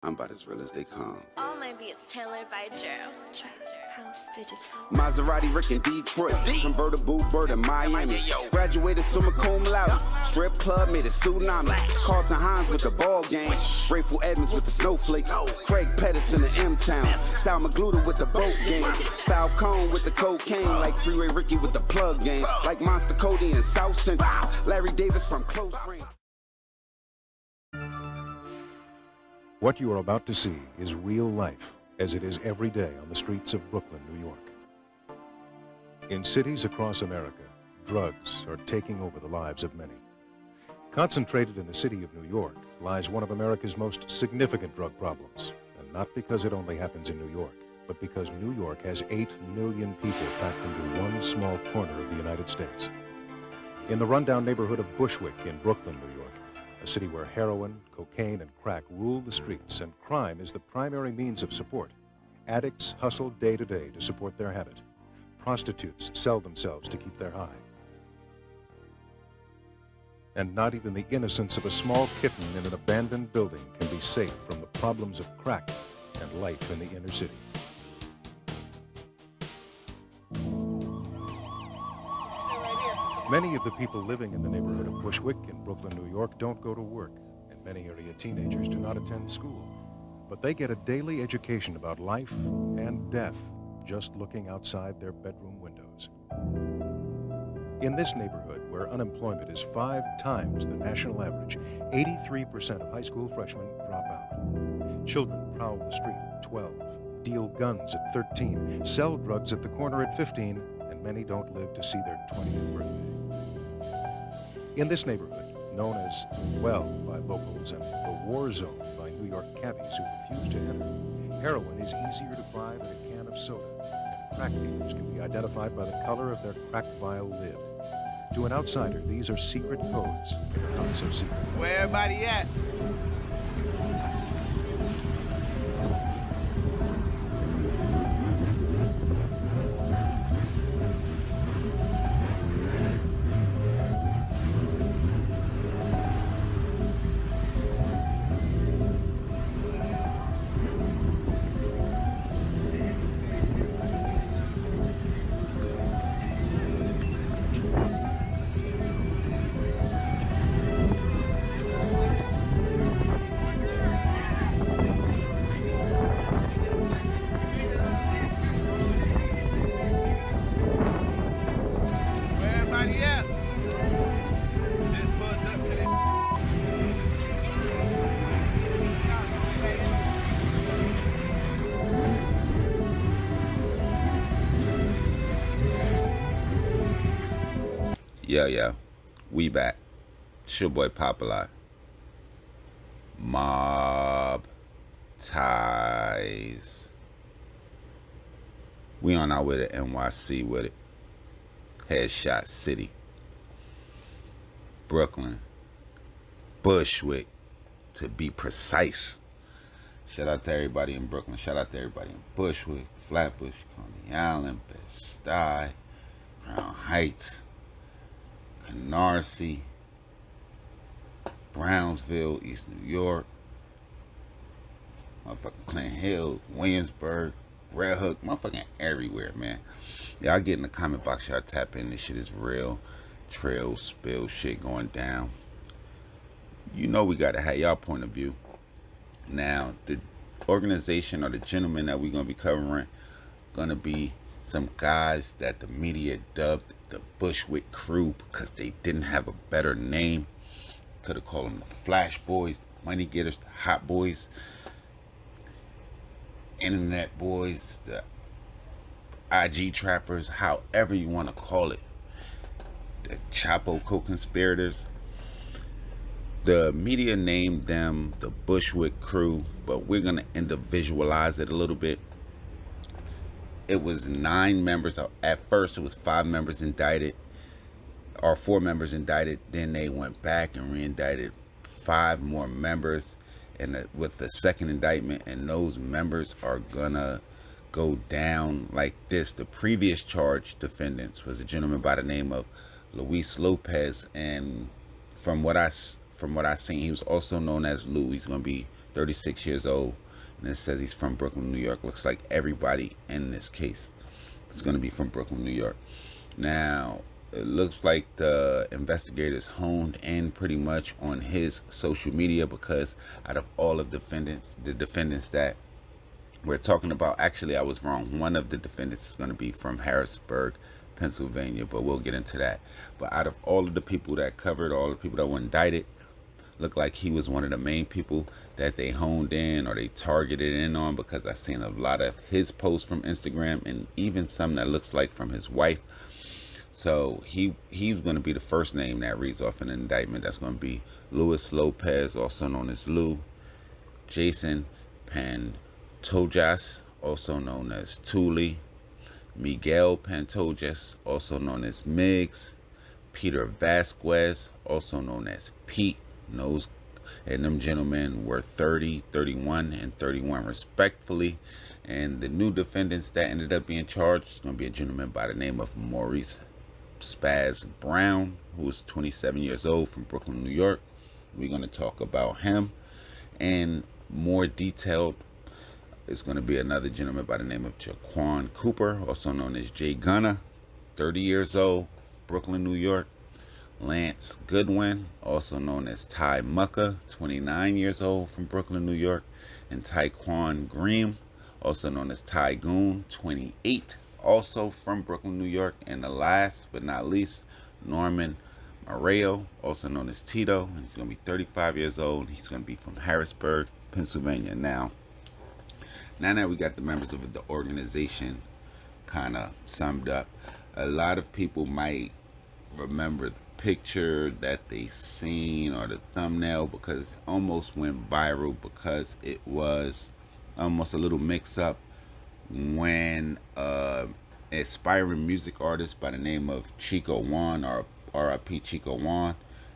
I'm about as real as they come. All my beats tailored by Joe. House Digital. Maserati Rick in Detroit, convertible bird in Miami. Graduated summa cum laude, strip club made a tsunami. Carlton Hines with the ball game, Grateful Edmonds with the snowflakes, Craig Pettis in the M-Town, Sal Magluta with the boat game, Falcone with the cocaine, like Freeway Ricky with the plug game, like Monster Cody in South Central, Larry Davis from close range. What you are about to see is real life, as it is every day on the streets of Brooklyn, New York. In cities across America, drugs are taking over the lives of many. Concentrated in the city of New York lies one of America's most significant drug problems, and not because it only happens in New York, but because New York has 8 million people packed into one small corner of the United States. In the rundown neighborhood of Bushwick in Brooklyn, New York, a city where heroin, cocaine, and crack rule the streets, and crime is the primary means of support. Addicts hustle day to day to support their habit. Prostitutes sell themselves to keep their high. And not even the innocence of a small kitten in an abandoned building can be safe from the problems of crack and life in the inner city. Many of the people living in the neighborhood of Bushwick in Brooklyn, New York don't go to work, and many area teenagers do not attend school. But they get a daily education about life and death just looking outside their bedroom windows. In this neighborhood, where unemployment is 5 times the national average, 83% of high school freshmen drop out. Children prowl the street at 12, deal guns at 13, sell drugs at the corner at 15, and many don't live to see their 20th birthday. In this neighborhood, known as the Well by locals and the War Zone by New York cabbies who refuse to enter, heroin is easier to buy than a can of soda, and crack dealers can be identified by the color of their crack vial lid. To an outsider, these are secret codes that are not so secret. Where everybody at? Yo, we back. It's your boy Popalot. Mobb ties. We on our way to NYC with it. Headshot City. Brooklyn. Bushwick, to be precise. Shout out to everybody in Brooklyn. Shout out to everybody in Bushwick, Flatbush, Coney Island, Bed-Stuy, Crown Heights, Canarsie, Brownsville, East New York, motherfucking Clinton Hill, Williamsburg, Red Hook, motherfucking everywhere, man. Y'all get in the comment box, y'all tap in. This shit is real. Trail, spill, shit going down. You know we gotta have y'all point of view. Now, the organization or the gentleman that we're gonna be covering gonna be some guys that the media dubbed the Bushwick crew because they didn't have a better name. Could have called them the Flash Boys, the Money Getters, the Hot Boys, Internet Boys, the IG Trappers, however you want to call it. The Chapo co-conspirators. The media named them the Bushwick crew, but we're going to individualize it a little bit. It was 9 members. At first, it was 5 members indicted, or 4 members indicted. Then they went back and re-indicted 5 more members, and with the second indictment, and those members are gonna go down like this. The previous charged defendants was a gentleman by the name of Luis Lopez, and from what I seen, he was also known as Lou. He's gonna be 36 years old. And it says he's from Brooklyn, New York. Looks like everybody in this case is going to be from Brooklyn, New York. Now, it looks like the investigators honed in pretty much on his social media, because out of all of the defendants that we're talking about, actually, I was wrong. One of the defendants is going to be from Harrisburg, Pennsylvania, but we'll get into that. But out of all of the people that covered, all the people that were indicted, looked like he was one of the main people that they honed in or they targeted in on, because I've seen a lot of his posts from Instagram and even some that looks like from his wife. So he's going to be the first name that reads off an indictment. That's going to be Luis Lopez, also known as Lou, Jason Pantojas, also known as Thule, Miguel Pantojas, also known as Miggs, Peter Vasquez, also known as Pete. And them gentlemen were 30, 31, and 31 respectfully. And the new defendants that ended up being charged is going to be a gentleman by the name of Maurice Spaz Brown, who is 27 years old, from Brooklyn, New York. We're going to talk about him. And more detailed, it's going to be another gentleman by the name of Jaquan Cooper, also known as Jay Gunner, 30 years old, Brooklyn, New York. Lance Goodwin, also known as Ty Mucka, 29 years old, from Brooklyn, New York. And Tyquan Green, also known as Ty Goon, 28, also from Brooklyn, New York. And the last but not least, Norman Mareo, also known as Tito, and he's going to be 35 years old. He's going to be from Harrisburg, Pennsylvania. Now that we got the members of the organization kind of summed up, a lot of people might remember the picture that they seen or the thumbnail, because it almost went viral, because it was almost a little mix up when aspiring music artist by the name of Chico Juan, or R.I.P. Chico Juan.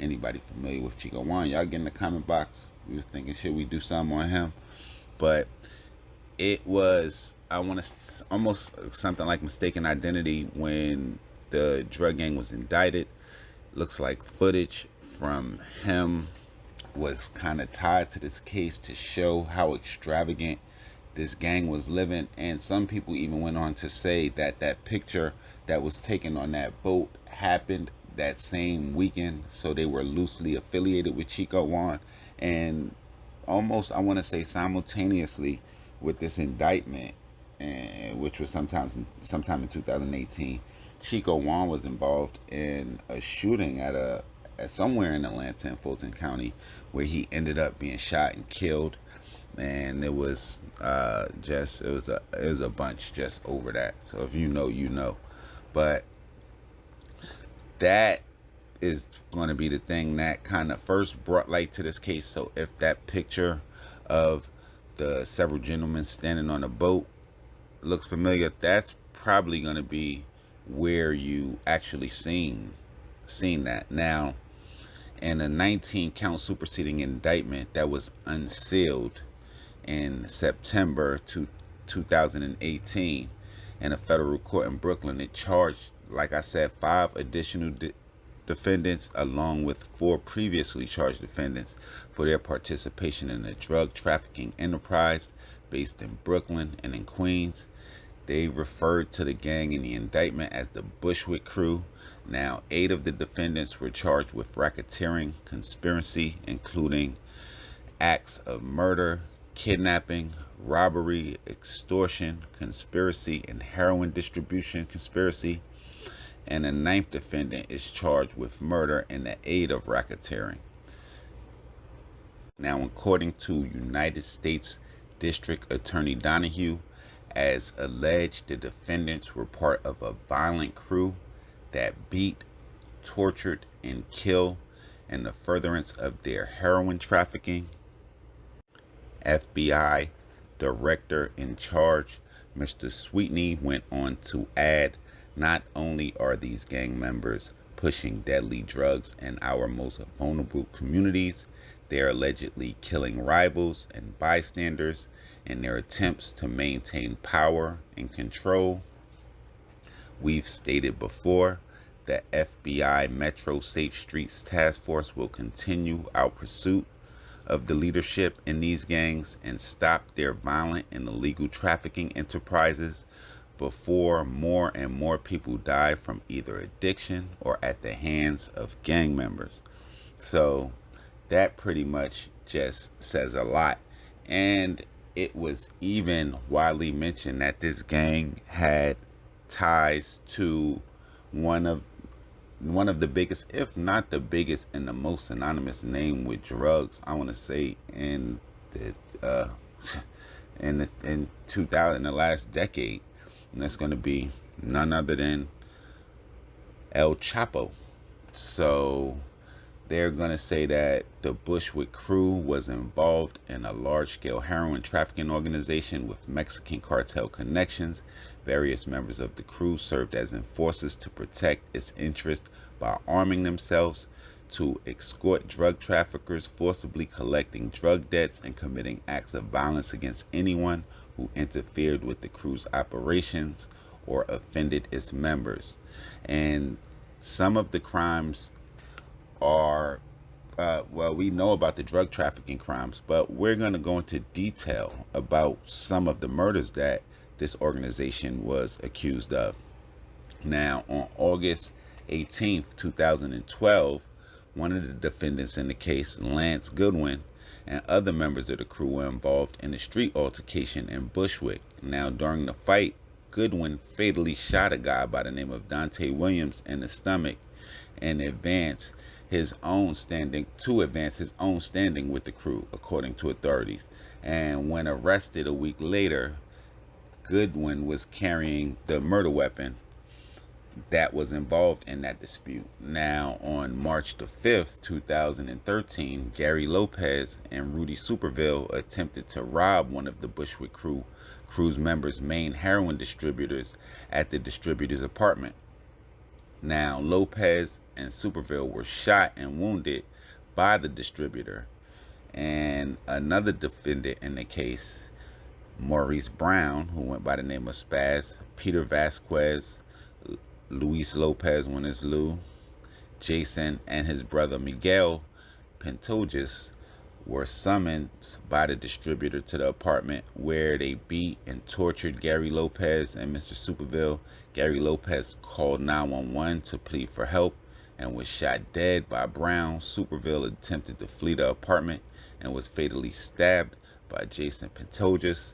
Anybody familiar with Chico Juan, y'all get in the comment box. We was thinking, should we do something on him? But it was, I want to, almost something like mistaken identity when the drug gang was indicted. Looks like footage from him was kind of tied to this case to show how extravagant this gang was living. And some people even went on to say that that picture that was taken on that boat happened that same weekend, so they were loosely affiliated with Chico Juan. And almost, I want to say, simultaneously with this indictment, and which was sometime in 2018, Chico Juan was involved in a shooting at somewhere in Atlanta, in Fulton County, where he ended up being shot and killed. And it was it was a bunch just over that. So if you know, you know. But that is going to be the thing that kind of first brought light to this case. So if that picture of the several gentlemen standing on a boat looks familiar, that's probably going to be where you actually seen that. Now, in a 19-count superseding indictment that was unsealed in September 2018 in a federal court in Brooklyn, it charged, like I said, 5 additional defendants along with 4 previously charged defendants for their participation in a drug trafficking enterprise based in Brooklyn and in Queens. They referred to the gang in the indictment as the Bushwick crew. Now, 8 of the defendants were charged with racketeering, conspiracy, including acts of murder, kidnapping, robbery, extortion, conspiracy, and heroin distribution conspiracy. And a 9th defendant is charged with murder in the aid of racketeering. Now, according to United States District Attorney Donahue, as alleged, the defendants were part of a violent crew that beat, tortured, and killed in the furtherance of their heroin trafficking. FBI Director in charge, Mr. Sweetney, went on to add, not only are these gang members pushing deadly drugs in our most vulnerable communities, they are allegedly killing rivals and bystanders in their attempts to maintain power and control. We've stated before, the FBI Metro Safe Streets Task Force will continue our pursuit of the leadership in these gangs and stop their violent and illegal trafficking enterprises before more and more people die from either addiction or at the hands of gang members. So that pretty much just says a lot. And it was even widely mentioned that this gang had ties to one of one of the biggest, if not the biggest, and the most synonymous name with drugs, I want to say, in the in 2000, the last decade, and that's going to be none other than El Chapo. So they're going to say that the Bushwick crew was involved in a large-scale heroin trafficking organization with Mexican cartel connections. Various members of the crew served as enforcers to protect its interest by arming themselves to escort drug traffickers, forcibly collecting drug debts, and committing acts of violence against anyone who interfered with the crew's operations or offended its members. And some of the crimes are, well, we know about the drug trafficking crimes, but we're going to go into detail about some of the murders that this organization was accused of. Now, on August 18th, 2012, one of the defendants in the case, Lance Goodwin, and other members of the crew were involved in a street altercation in Bushwick. Now, during the fight, Goodwin fatally shot a guy by the name of Dante Williams in the stomach and advance his own standing with the crew, according to authorities. And when arrested a week later, Goodwin was carrying the murder weapon that was involved in that dispute. Now, on March the 5th, 2013, Gary Lopez and Rudy Superville attempted to rob one of the Bushwick crew's members' main heroin distributors at the distributor's apartment. Now, Lopez and Superville were shot and wounded by the distributor. And another defendant in the case, Maurice Brown, who went by the name of Spaz, Peter Vasquez, Luis Lopez, when it's Lou, Jason, and his brother Miguel Pantojas were summoned by the distributor to the apartment where they beat and tortured Gary Lopez and Mr. Superville. Gary Lopez called 911 to plead for help and was shot dead by Brown. Superville attempted to flee the apartment and was fatally stabbed by Jason Pantojas.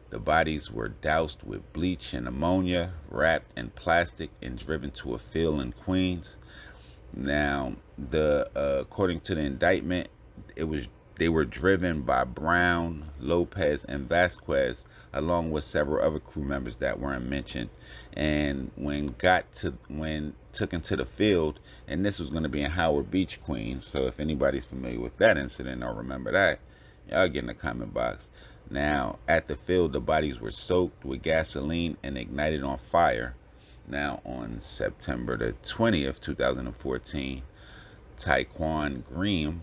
The bodies were doused with bleach and ammonia, wrapped in plastic, and driven to a field in Queens. Now, according to the indictment, they were driven by Brown, Lopez, and Vasquez, along with several other crew members that weren't mentioned. And when took into the field, and this was going to be in Howard Beach, Queens. So if anybody's familiar with that incident or remember that, y'all get in the comment box. Now, at the field, the bodies were soaked with gasoline and ignited on fire. Now, on September the 20th, 2014, Taekwon Green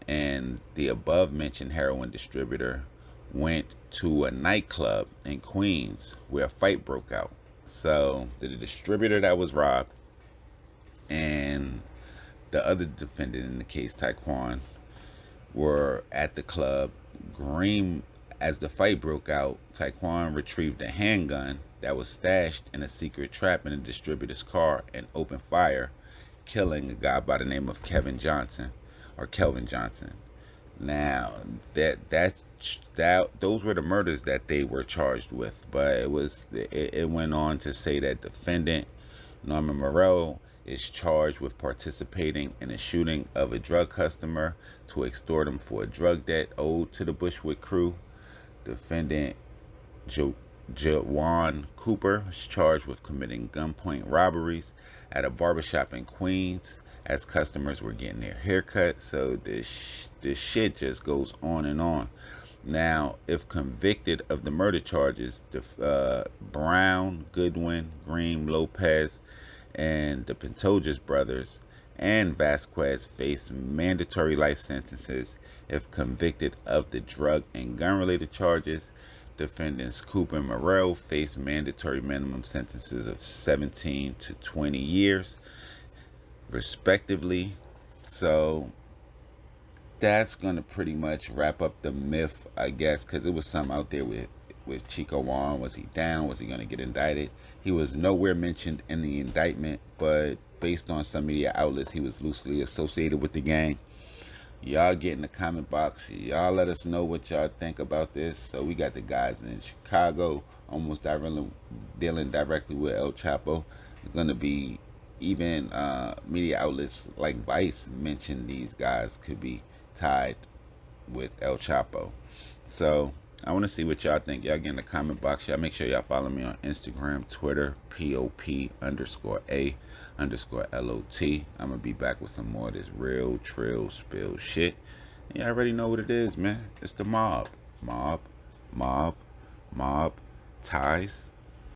and the above-mentioned heroin distributor went to a nightclub in Queens where a fight broke out. So, the distributor that was robbed and the other defendant in the case, Taekwon, were at the club. Green, as the fight broke out, Taekwon retrieved a handgun that was stashed in a secret trap in the distributor's car and opened fire, killing a guy by the name of Kelvin Johnson. Now, those were the murders that they were charged with, but it went on to say that defendant Norman Morell is charged with participating in a shooting of a drug customer to extort him for a drug debt owed to the Bushwick crew. Defendant Jawan Cooper is charged with committing gunpoint robberies at a barbershop in Queens as customers were getting their haircut. So this shit just goes on and on. Now, if convicted of the murder charges, Brown, Goodwin, Green, Lopez, and the Pantojas brothers and Vasquez face mandatory life sentences. If convicted of the drug and gun-related charges, defendants Cooper and Morell face mandatory minimum sentences of 17 to 20 years, respectively. So that's gonna pretty much wrap up the myth, I guess, because it was some out there with Chico Juan. Was he down? Was he gonna get indicted? He was nowhere mentioned in the indictment, but based on some media outlets, he was loosely associated with the gang. Y'all get in the comment box. Y'all let us know what y'all think about this. So we got the guys in Chicago almost dealing directly with El Chapo. It's gonna be even media outlets like Vice mention these guys could be tied with El Chapo. So I want to see what y'all think. Y'all get in the comment box. Y'all make sure y'all follow me on Instagram, Twitter, POP_A_LOT. I'm going to be back with some more of this real, trill, spill shit. And y'all already know what it is, man. It's the mob. Mob. Ties.